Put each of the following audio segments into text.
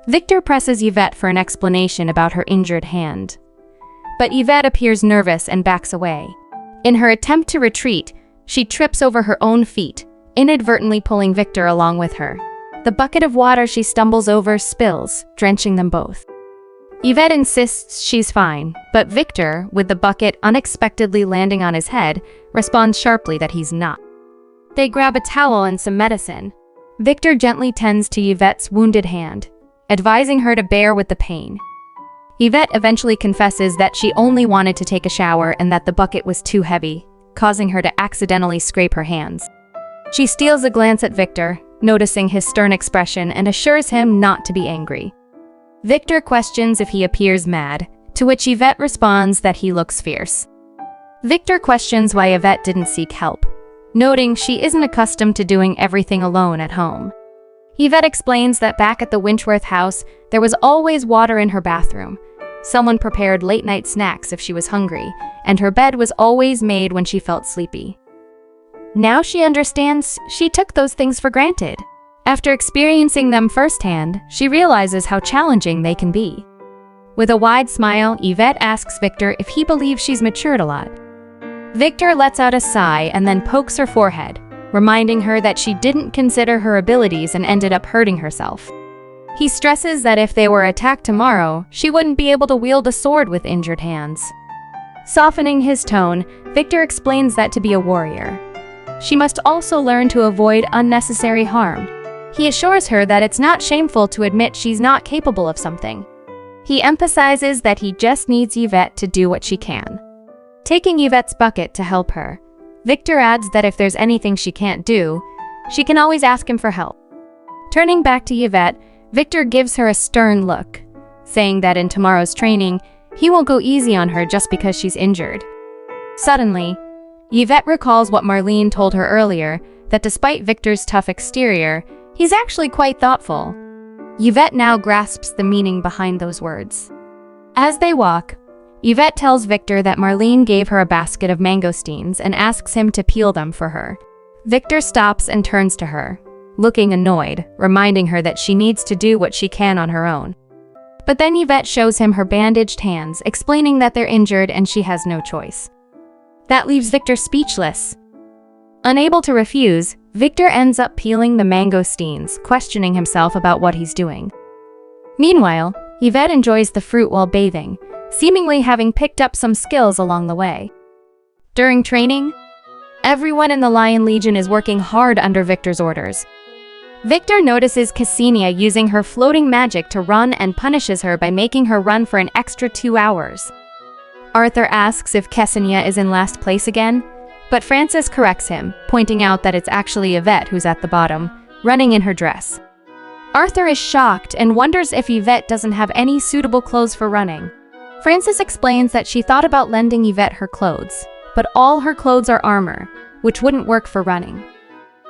Victor presses Yvette for an explanation about her injured hand. But Yvette appears nervous and backs away. In her attempt to retreat, she trips over her own feet, inadvertently pulling Victor along with her. The bucket of water she stumbles over spills, drenching them both. Yvette insists she's fine, but Victor, with the bucket unexpectedly landing on his head, responds sharply that he's not. They grab a towel and some medicine. Victor gently tends to Yvette's wounded hand, advising her to bear with the pain. Yvette eventually confesses that she only wanted to take a shower and that the bucket was too heavy, causing her to accidentally scrape her hands. She steals a glance at Victor, noticing his stern expression, and assures him not to be angry. Victor questions if he appears mad, to which Yvette responds that he looks fierce. Victor questions why Yvette didn't seek help, noting she isn't accustomed to doing everything alone at home. Yvette explains that back at the Winchworth house, there was always water in her bathroom. Someone prepared late-night snacks if she was hungry, and her bed was always made when she felt sleepy. Now she understands she took those things for granted. After experiencing them firsthand, she realizes how challenging they can be. With a wide smile, Yvette asks Victor if he believes she's matured a lot. Victor lets out a sigh and then pokes her forehead, reminding her that she didn't consider her abilities and ended up hurting herself. He stresses that if they were attacked tomorrow, she wouldn't be able to wield a sword with injured hands. Softening his tone, Victor explains that to be a warrior, she must also learn to avoid unnecessary harm. He assures her that it's not shameful to admit she's not capable of something. He emphasizes that he just needs Yvette to do what she can. Taking Yvette's bucket to help her, Victor adds that if there's anything she can't do, she can always ask him for help. Turning back to Yvette, Victor gives her a stern look, saying that in tomorrow's training, he won't go easy on her just because she's injured. Suddenly, Yvette recalls what Marlene told her earlier, that despite Victor's tough exterior, he's actually quite thoughtful. Yvette now grasps the meaning behind those words. As they walk, Yvette tells Victor that Marlene gave her a basket of mangosteens and asks him to peel them for her. Victor stops and turns to her, looking annoyed, reminding her that she needs to do what she can on her own. But then Yvette shows him her bandaged hands, explaining that they're injured and she has no choice. That leaves Victor speechless. Unable to refuse, Victor ends up peeling the mangosteens, questioning himself about what he's doing. Meanwhile, Yvette enjoys the fruit while bathing, seemingly having picked up some skills along the way. During training, everyone in the Lion Legion is working hard under Victor's orders. Victor notices Ksenia using her floating magic to run and punishes her by making her run for an extra 2 hours. Arthur asks if Ksenia is in last place again, but Francis corrects him, pointing out that it's actually Yvette who's at the bottom, running in her dress. Arthur is shocked and wonders if Yvette doesn't have any suitable clothes for running. Francis explains that she thought about lending Yvette her clothes, but all her clothes are armor, which wouldn't work for running.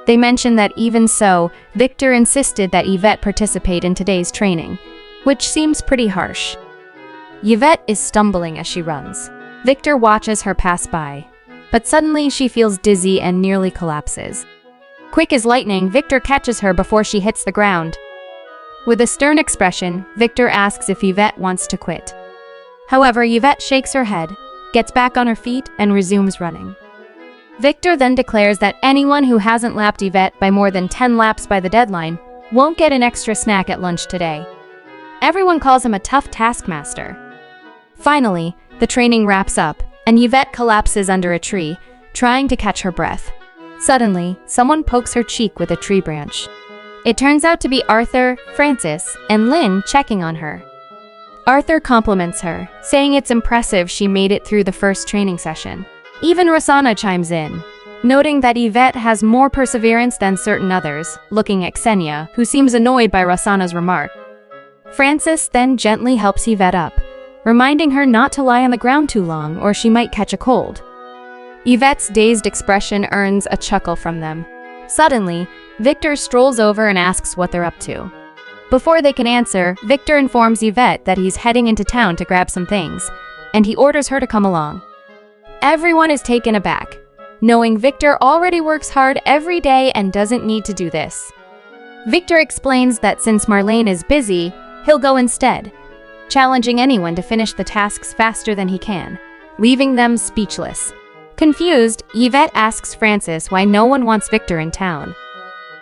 They mention that even so, Victor insisted that Yvette participate in today's training, which seems pretty harsh. Yvette is stumbling as she runs. Victor watches her pass by, but suddenly she feels dizzy and nearly collapses. Quick as lightning, Victor catches her before she hits the ground. With a stern expression, Victor asks if Yvette wants to quit. However, Yvette shakes her head, gets back on her feet, and resumes running. Victor then declares that anyone who hasn't lapped Yvette by more than 10 laps by the deadline won't get an extra snack at lunch today. Everyone calls him a tough taskmaster. Finally, the training wraps up, and Yvette collapses under a tree, trying to catch her breath. Suddenly, someone pokes her cheek with a tree branch. It turns out to be Arthur, Francis, and Lynn checking on her. Arthur compliments her, saying it's impressive she made it through the first training session. Even Rosanna chimes in, noting that Yvette has more perseverance than certain others, looking at Ksenia, who seems annoyed by Rosanna's remark. Francis then gently helps Yvette up, reminding her not to lie on the ground too long or she might catch a cold. Yvette's dazed expression earns a chuckle from them. Suddenly, Victor strolls over and asks what they're up to. Before they can answer, Victor informs Yvette that he's heading into town to grab some things, and he orders her to come along. Everyone is taken aback, knowing Victor already works hard every day and doesn't need to do this. Victor explains that since Marlene is busy, he'll go instead, challenging anyone to finish the tasks faster than he can, leaving them speechless. Confused, Yvette asks Frances why no one wants Victor in town.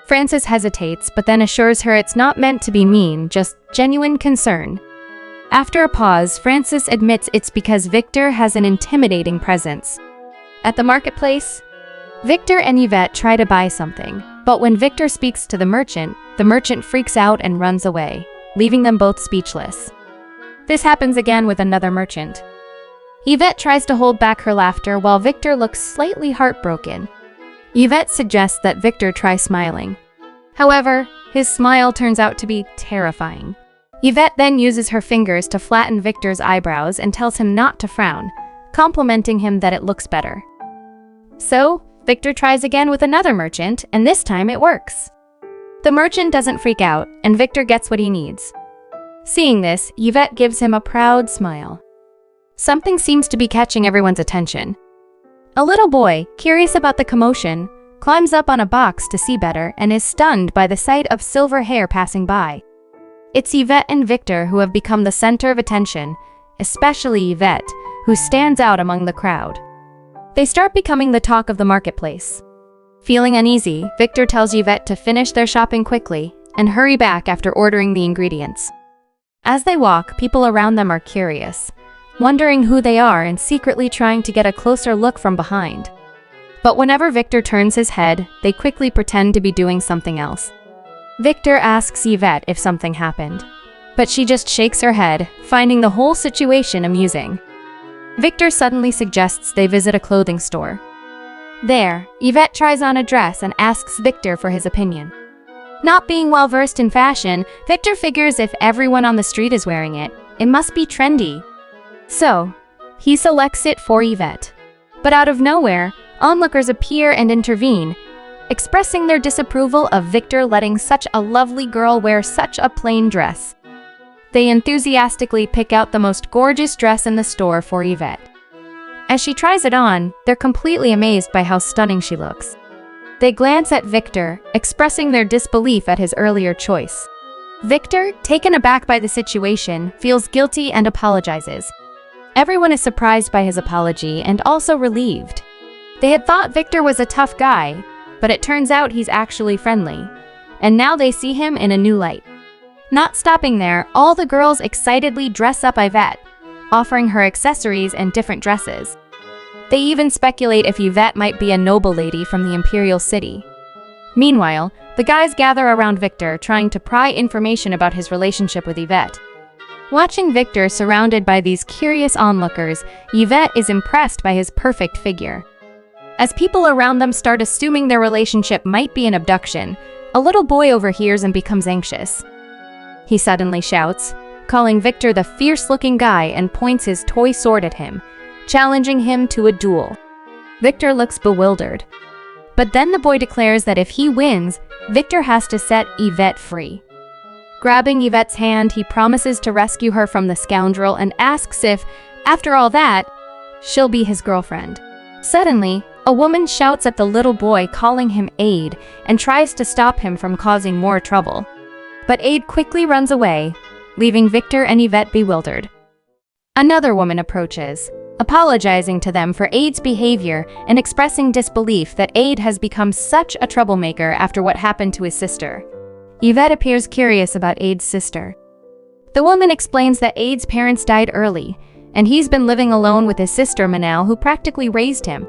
Frances hesitates, but then assures her it's not meant to be mean, just genuine concern. After a pause, Frances admits it's because Victor has an intimidating presence. At the marketplace, Victor and Yvette try to buy something, but when Victor speaks to the merchant freaks out and runs away, leaving them both speechless. This happens again with another merchant. Yvette tries to hold back her laughter while Victor looks slightly heartbroken. Yvette suggests that Victor try smiling. However, his smile turns out to be terrifying. Yvette then uses her fingers to flatten Victor's eyebrows and tells him not to frown, complimenting him that it looks better. So, Victor tries again with another merchant, and this time it works. The merchant doesn't freak out, and Victor gets what he needs. Seeing this, Yvette gives him a proud smile. Something seems to be catching everyone's attention. A little boy, curious about the commotion, climbs up on a box to see better and is stunned by the sight of silver hair passing by. It's Yvette and Victor who have become the center of attention, especially Yvette, who stands out among the crowd. They start becoming the talk of the marketplace. Feeling uneasy, Victor tells Yvette to finish their shopping quickly and hurry back after ordering the ingredients. As they walk, people around them are curious, wondering who they are and secretly trying to get a closer look from behind. But whenever Victor turns his head, they quickly pretend to be doing something else. Victor asks Yvette if something happened, but she just shakes her head, finding the whole situation amusing. Victor suddenly suggests they visit a clothing store. There, Yvette tries on a dress and asks Victor for his opinion. Not being well versed in fashion, Victor figures if everyone on the street is wearing it, it must be trendy. So, he selects it for Yvette. But out of nowhere, onlookers appear and intervene, expressing their disapproval of Victor letting such a lovely girl wear such a plain dress. They enthusiastically pick out the most gorgeous dress in the store for Yvette. As she tries it on, they're completely amazed by how stunning she looks. They glance at Victor, expressing their disbelief at his earlier choice. Victor, taken aback by the situation, feels guilty and apologizes. Everyone is surprised by his apology and also relieved. They had thought Victor was a tough guy, but it turns out he's actually friendly, and now they see him in a new light. Not stopping there, all the girls excitedly dress up Yvette, offering her accessories and different dresses. They even speculate if Yvette might be a noble lady from the imperial city. Meanwhile, the guys gather around Victor, trying to pry information about his relationship with Yvette. Watching Victor surrounded by these curious onlookers, Yvette is impressed by his perfect figure. As people around them start assuming their relationship might be an abduction, a little boy overhears and becomes anxious. He suddenly shouts, calling Victor the fierce-looking guy and points his toy sword at him, challenging him to a duel. Victor looks bewildered. But then the boy declares that if he wins, Victor has to set Yvette free. Grabbing Yvette's hand, he promises to rescue her from the scoundrel and asks if, after all that, she'll be his girlfriend. Suddenly, a woman shouts at the little boy, calling him Aid, and tries to stop him from causing more trouble. But Aid quickly runs away, leaving Victor and Yvette bewildered. Another woman approaches, apologizing to them for Aid's behavior and expressing disbelief that Aid has become such a troublemaker after what happened to his sister. Yvette appears curious about Aid's sister. The woman explains that Aid's parents died early, and he's been living alone with his sister Manal, who practically raised him.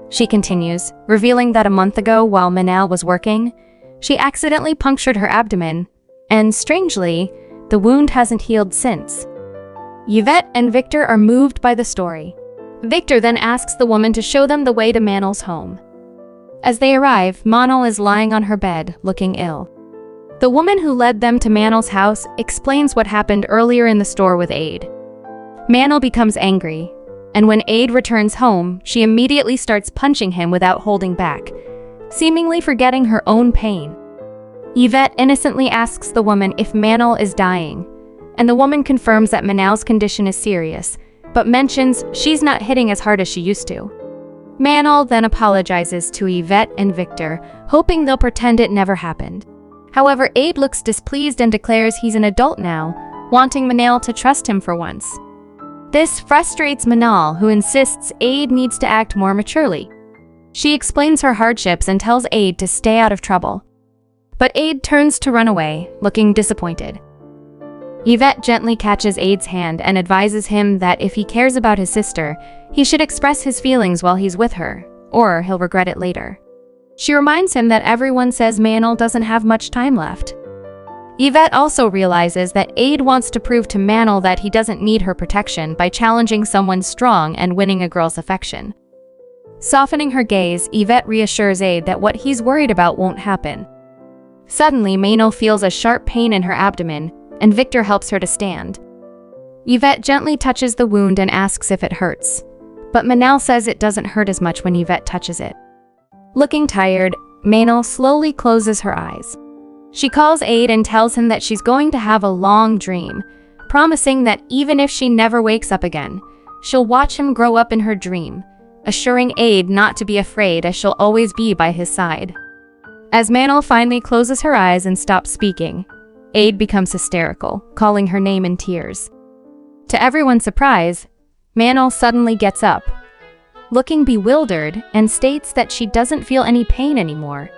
She continues, revealing that a month ago, while Manal was working, she accidentally punctured her abdomen, and strangely, the wound hasn't healed since. Yvette and Victor are moved by the story. Victor then asks the woman to show them the way to Manal's home. As they arrive, Manal is lying on her bed, looking ill. The woman who led them to Manal's house explains what happened earlier in the store with Aid. Manal becomes angry, and when Aid returns home, she immediately starts punching him without holding back, seemingly forgetting her own pain. Yvette innocently asks the woman if Manal is dying, and the woman confirms that Manal's condition is serious, but mentions she's not hitting as hard as she used to. Manal then apologizes to Yvette and Victor, hoping they'll pretend it never happened. However, Aid looks displeased and declares he's an adult now, wanting Manal to trust him for once. This frustrates Manal, who insists Aid needs to act more maturely. She explains her hardships and tells Aid to stay out of trouble. But Aid turns to run away, looking disappointed. Yvette gently catches Aid's hand and advises him that if he cares about his sister, he should express his feelings while he's with her, or he'll regret it later. She reminds him that everyone says Manal doesn't have much time left. Yvette also realizes that Aid wants to prove to Manal that he doesn't need her protection by challenging someone strong and winning a girl's affection. Softening her gaze, Yvette reassures Aid that what he's worried about won't happen. Suddenly, Manal feels a sharp pain in her abdomen, and Victor helps her to stand. Yvette gently touches the wound and asks if it hurts, but Manal says it doesn't hurt as much when Yvette touches it. Looking tired, Manal slowly closes her eyes. She calls Aid and tells him that she's going to have a long dream, promising that even if she never wakes up again, she'll watch him grow up in her dream, assuring Aid not to be afraid as she'll always be by his side. As Manal finally closes her eyes and stops speaking, Aid becomes hysterical, calling her name in tears. To everyone's surprise, Manal suddenly gets up, looking bewildered, and states that she doesn't feel any pain anymore.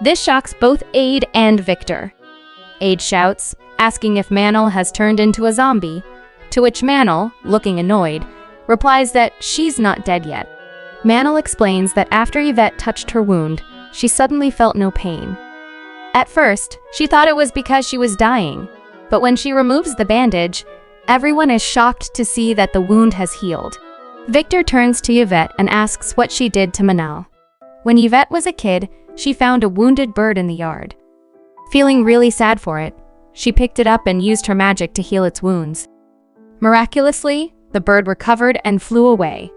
This shocks both Aid and Victor. Aid shouts, asking if Manal has turned into a zombie, to which Manal, looking annoyed, replies that she's not dead yet. Manal explains that after Yvette touched her wound, she suddenly felt no pain. At first, she thought it was because she was dying, but when she removes the bandage, everyone is shocked to see that the wound has healed. Victor turns to Yvette and asks what she did to Manal. When Yvette was a kid, she found a wounded bird in the yard. Feeling really sad for it, she picked it up and used her magic to heal its wounds. Miraculously, the bird recovered and flew away.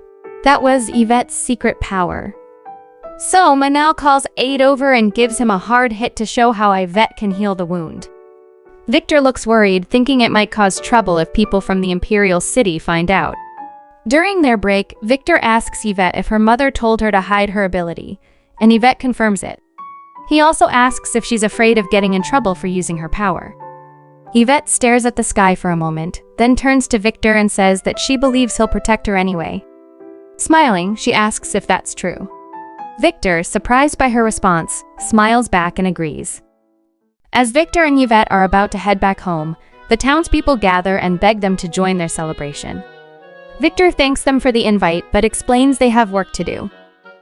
That was Yvette's secret power. So Manal calls Aid over and gives him a hard hit to show how Yvette can heal the wound. Victor looks worried, thinking it might cause trouble if people from the Imperial City find out. During their break, Victor asks Yvette if her mother told her to hide her ability, and Yvette confirms it. He also asks if she's afraid of getting in trouble for using her power. Yvette stares at the sky for a moment, then turns to Victor and says that she believes he'll protect her anyway. Smiling, she asks if that's true. Victor, surprised by her response, smiles back and agrees. As Victor and Yvette are about to head back home, the townspeople gather and beg them to join their celebration. Victor thanks them for the invite but explains they have work to do.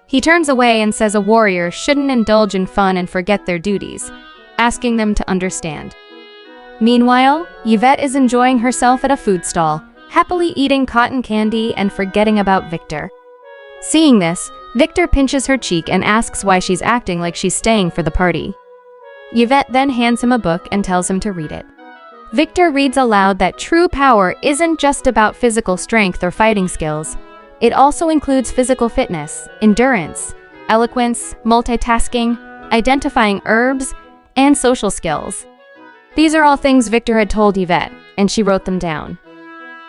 He turns away and says a warrior shouldn't indulge in fun and forget their duties, asking them to understand. Meanwhile, Yvette is enjoying herself at a food stall, happily eating cotton candy and forgetting about Victor. Seeing this, Victor pinches her cheek and asks why she's acting like she's staying for the party. Yvette then hands him a book and tells him to read it. Victor reads aloud that true power isn't just about physical strength or fighting skills. It also includes physical fitness, endurance, eloquence, multitasking, identifying herbs, and social skills. These are all things Victor had told Yvette, and she wrote them down.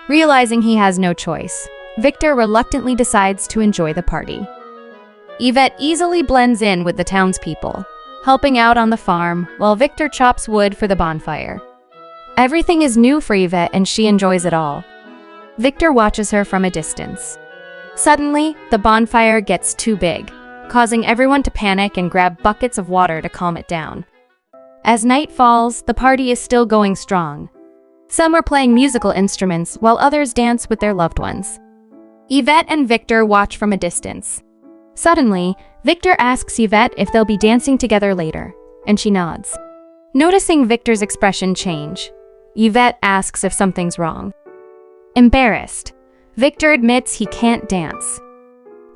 Realizing he has no choice, Victor reluctantly decides to enjoy the party. Yvette easily blends in with the townspeople, helping out on the farm while Victor chops wood for the bonfire. Everything is new for Yvette and she enjoys it all. Victor watches her from a distance. Suddenly, the bonfire gets too big, causing everyone to panic and grab buckets of water to calm it down. As night falls, the party is still going strong. Some are playing musical instruments while others dance with their loved ones. Yvette and Victor watch from a distance. Suddenly, Victor asks Yvette if they'll be dancing together later, and she nods. Noticing Victor's expression change, Yvette asks if something's wrong. Embarrassed, Victor admits he can't dance.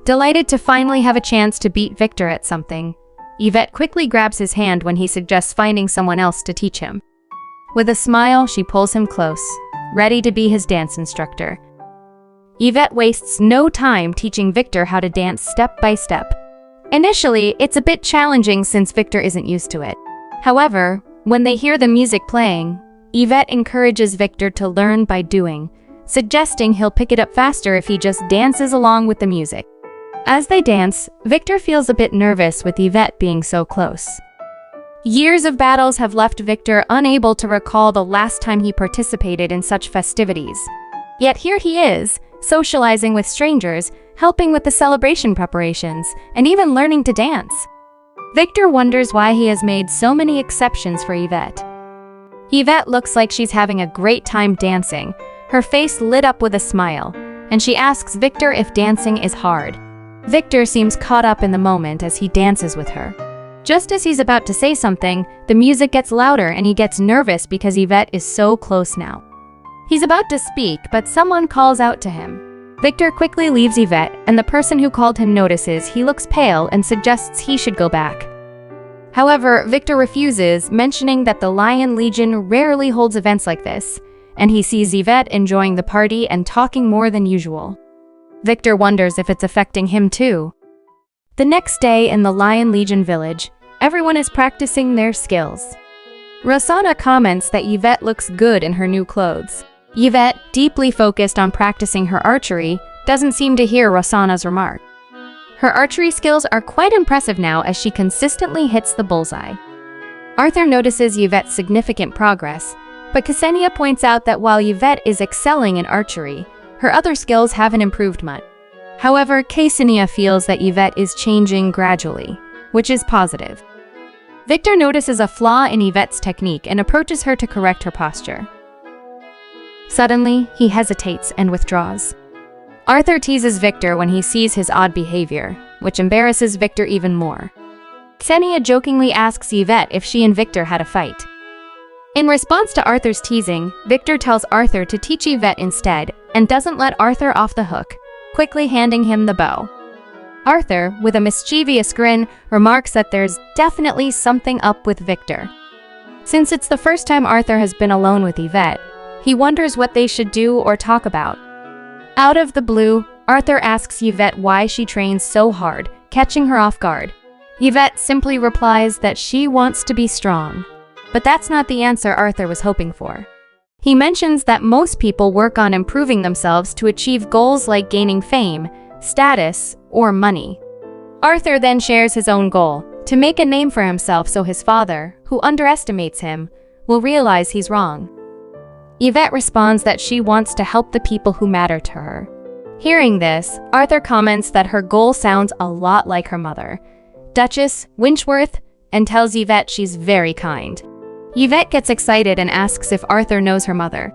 Delighted to finally have a chance to beat Victor at something, Yvette quickly grabs his hand when he suggests finding someone else to teach him. With a smile, she pulls him close, ready to be his dance instructor. Yvette wastes no time teaching Victor how to dance step by step. Initially, it's a bit challenging since Victor isn't used to it. However, when they hear the music playing, Yvette encourages Victor to learn by doing, suggesting he'll pick it up faster if he just dances along with the music. As they dance, Victor feels a bit nervous with Yvette being so close. Years of battles have left Victor unable to recall the last time he participated in such festivities. Yet here he is, socializing with strangers, helping with the celebration preparations, and even learning to dance. Victor wonders why he has made so many exceptions for Yvette. Yvette looks like she's having a great time dancing, her face lit up with a smile, and she asks Victor if dancing is hard. Victor seems caught up in the moment as he dances with her. Just as he's about to say something, the music gets louder and he gets nervous because Yvette is so close now. He's about to speak, but someone calls out to him. Victor quickly leaves Yvette, and the person who called him notices he looks pale and suggests he should go back. However, Victor refuses, mentioning that the Lion Legion rarely holds events like this, and he sees Yvette enjoying the party and talking more than usual. Victor wonders if it's affecting him too. The next day in the Lion Legion village, everyone is practicing their skills. Rosanna comments that Yvette looks good in her new clothes. Yvette, deeply focused on practicing her archery, doesn't seem to hear Rosanna's remark. Her archery skills are quite impressive now as she consistently hits the bullseye. Arthur notices Yvette's significant progress, but Ksenia points out that while Yvette is excelling in archery, her other skills haven't improved much. However, Ksenia feels that Yvette is changing gradually, which is positive. Victor notices a flaw in Yvette's technique and approaches her to correct her posture. Suddenly, he hesitates and withdraws. Arthur teases Victor when he sees his odd behavior, which embarrasses Victor even more. Ksenia jokingly asks Yvette if she and Victor had a fight. In response to Arthur's teasing, Victor tells Arthur to teach Yvette instead and doesn't let Arthur off the hook, quickly handing him the bow. Arthur, with a mischievous grin, remarks that there's definitely something up with Victor. Since it's the first time Arthur has been alone with Yvette, he wonders what they should do or talk about. Out of the blue, Arthur asks Yvette why she trains so hard, catching her off guard. Yvette simply replies that she wants to be strong. But that's not the answer Arthur was hoping for. He mentions that most people work on improving themselves to achieve goals like gaining fame, status, or money. Arthur then shares his own goal, to make a name for himself so his father, who underestimates him, will realize he's wrong. Yvette responds that she wants to help the people who matter to her. Hearing this, Arthur comments that her goal sounds a lot like her mother, Duchess Winchworth, and tells Yvette she's very kind. Yvette gets excited and asks if Arthur knows her mother.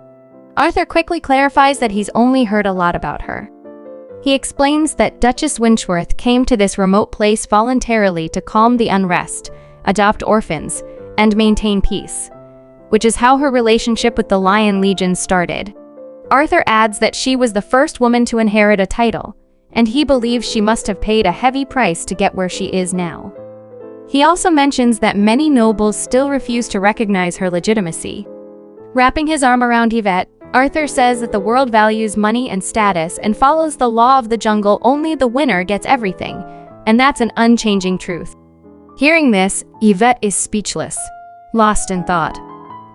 Arthur quickly clarifies that he's only heard a lot about her. He explains that Duchess Winchworth came to this remote place voluntarily to calm the unrest, adopt orphans, and maintain peace, which is how her relationship with the Lion Legion started. Arthur adds that she was the first woman to inherit a title, and he believes she must have paid a heavy price to get where she is now. He also mentions that many nobles still refuse to recognize her legitimacy. Wrapping his arm around Yvette, Arthur says that the world values money and status and follows the law of the jungle. Only the winner gets everything, and that's an unchanging truth. Hearing this, Yvette is speechless, lost in thought.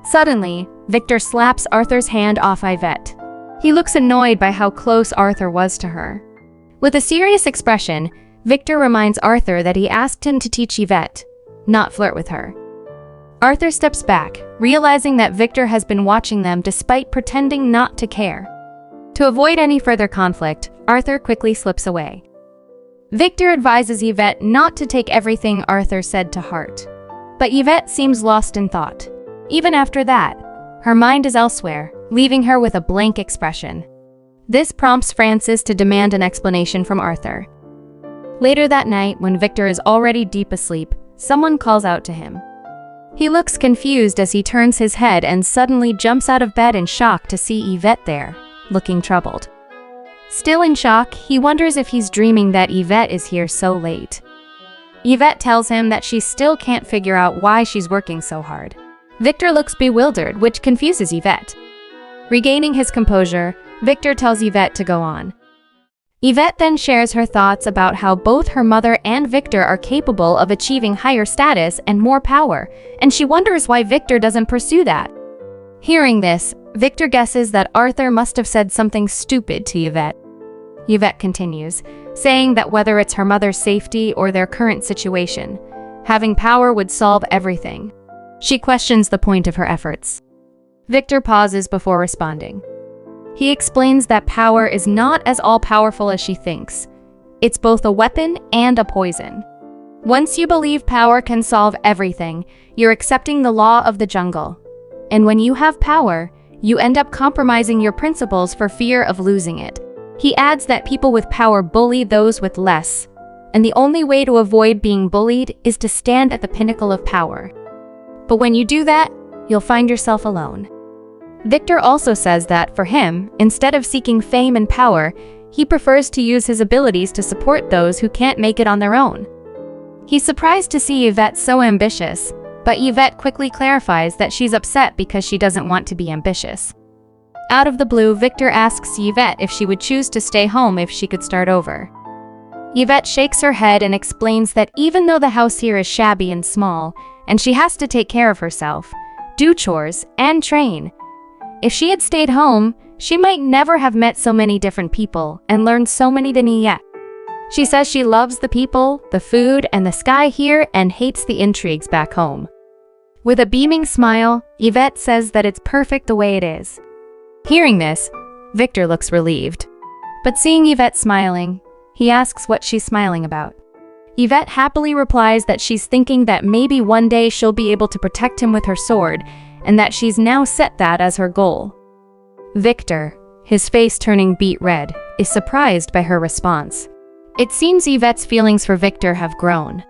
Suddenly, Victor slaps Arthur's hand off Yvette. He looks annoyed by how close Arthur was to her. With a serious expression, Victor reminds Arthur that he asked him to teach Yvette, not flirt with her. Arthur steps back, realizing that Victor has been watching them despite pretending not to care. To avoid any further conflict, Arthur quickly slips away. Victor advises Yvette not to take everything Arthur said to heart. But Yvette seems lost in thought. Even after that, her mind is elsewhere, leaving her with a blank expression. This prompts Francis to demand an explanation from Arthur. Later that night, when Victor is already deep asleep, someone calls out to him. He looks confused as he turns his head and suddenly jumps out of bed in shock to see Yvette there, looking troubled. Still in shock, he wonders if he's dreaming that Yvette is here so late. Yvette tells him that she still can't figure out why she's working so hard. Victor looks bewildered, which confuses Yvette. Regaining his composure, Victor tells Yvette to go on. Yvette then shares her thoughts about how both her mother and Victor are capable of achieving higher status and more power, and she wonders why Victor doesn't pursue that. Hearing this, Victor guesses that Arthur must have said something stupid to Yvette. Yvette continues, saying that whether it's her mother's safety or their current situation, having power would solve everything. She questions the point of her efforts. Victor pauses before responding. He explains that power is not as all-powerful as she thinks. It's both a weapon and a poison. Once you believe power can solve everything, you're accepting the law of the jungle. And when you have power, you end up compromising your principles for fear of losing it. He adds that people with power bully those with less, and the only way to avoid being bullied is to stand at the pinnacle of power. But when you do that, you'll find yourself alone. Victor also says that, for him, instead of seeking fame and power, he prefers to use his abilities to support those who can't make it on their own. He's surprised to see Yvette so ambitious, but Yvette quickly clarifies that she's upset because she doesn't want to be ambitious. Out of the blue, Victor asks Yvette if she would choose to stay home if she could start over. Yvette shakes her head and explains that even though the house here is shabby and small, and she has to take care of herself, do chores, and train, if she had stayed home, she might never have met so many different people and learned so many than yet. She says she loves the people, the food, and the sky here and hates the intrigues back home. With a beaming smile, Yvette says that it's perfect the way it is. Hearing this, Victor looks relieved. But seeing Yvette smiling, he asks what she's smiling about. Yvette happily replies that she's thinking that maybe one day she'll be able to protect him with her sword, and that she's now set that as her goal. Victor, his face turning beet red, is surprised by her response. It seems Yvette's feelings for Victor have grown.